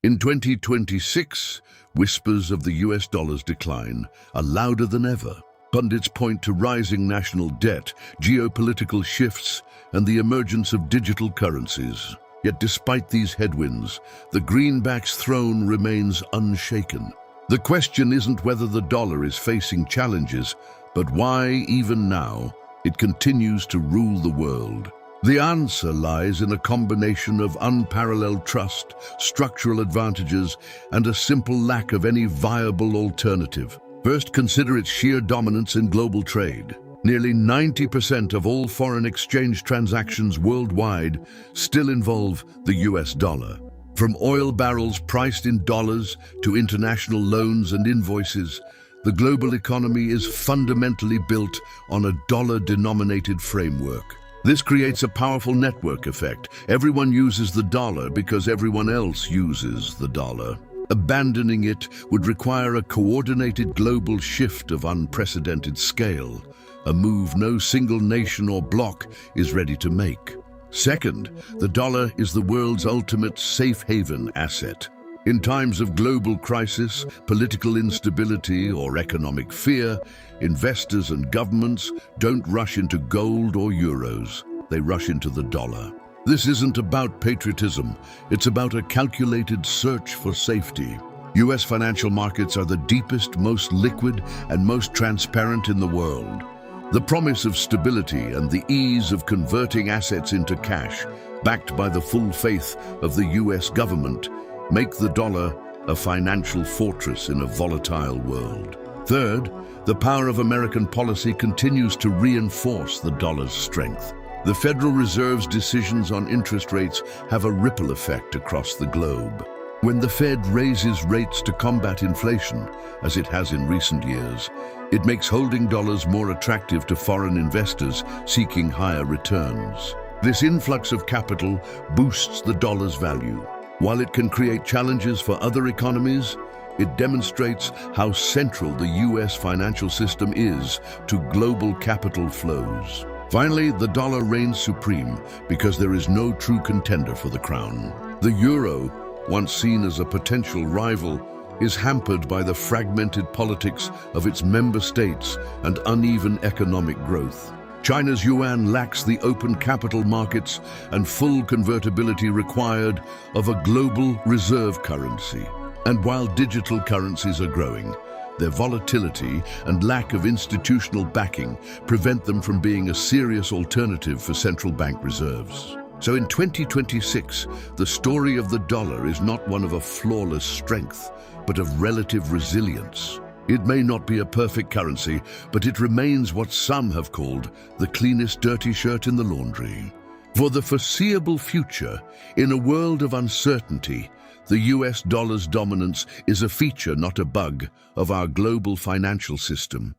In 2026, whispers of the US dollar's decline are louder than ever. Pundits point to rising national debt, geopolitical shifts, and the emergence of digital currencies. Yet despite these headwinds, the greenback's throne remains unshaken. The question isn't whether the dollar is facing challenges, but why, even now, it continues to rule the world. The answer lies in a combination of unparalleled trust, structural advantages, and a simple lack of any viable alternative. First, consider its sheer dominance in global trade. Nearly 90% of all foreign exchange transactions worldwide still involve the US dollar. From oil barrels priced in dollars to international loans and invoices, the global economy is fundamentally built on a dollar-denominated framework. This creates a powerful network effect. Everyone uses the dollar because everyone else uses the dollar. Abandoning it would require a coordinated global shift of unprecedented scale, a move no single nation or bloc is ready to make. Second, the dollar is the world's ultimate safe haven asset. In times of global crisis, political instability, or economic fear, investors and governments don't rush into gold or euros. They rush into the dollar. This isn't about patriotism. It's about a calculated search for safety. US financial markets are the deepest, most liquid, and most transparent in the world. The promise of stability and the ease of converting assets into cash, backed by the full faith of the US government, make the dollar a financial fortress in a volatile world. Third, the power of American policy continues to reinforce the dollar's strength. The Federal Reserve's decisions on interest rates have a ripple effect across the globe. When the Fed raises rates to combat inflation, as it has in recent years, it makes holding dollars more attractive to foreign investors seeking higher returns. This influx of capital boosts the dollar's value. While it can create challenges for other economies, it demonstrates how central the US financial system is to global capital flows. Finally, the dollar reigns supreme because there is no true contender for the crown. The euro, once seen as a potential rival, is hampered by the fragmented politics of its member states and uneven economic growth. China's yuan lacks the open capital markets and full convertibility required of a global reserve currency. And while digital currencies are growing, their volatility and lack of institutional backing prevent them from being a serious alternative for central bank reserves. So in 2026, the story of the dollar is not one of a flawless strength, but of relative resilience. It may not be a perfect currency, but it remains what some have called the cleanest dirty shirt in the laundry. For the foreseeable future, in a world of uncertainty, the US dollar's dominance is a feature, not a bug, of our global financial system.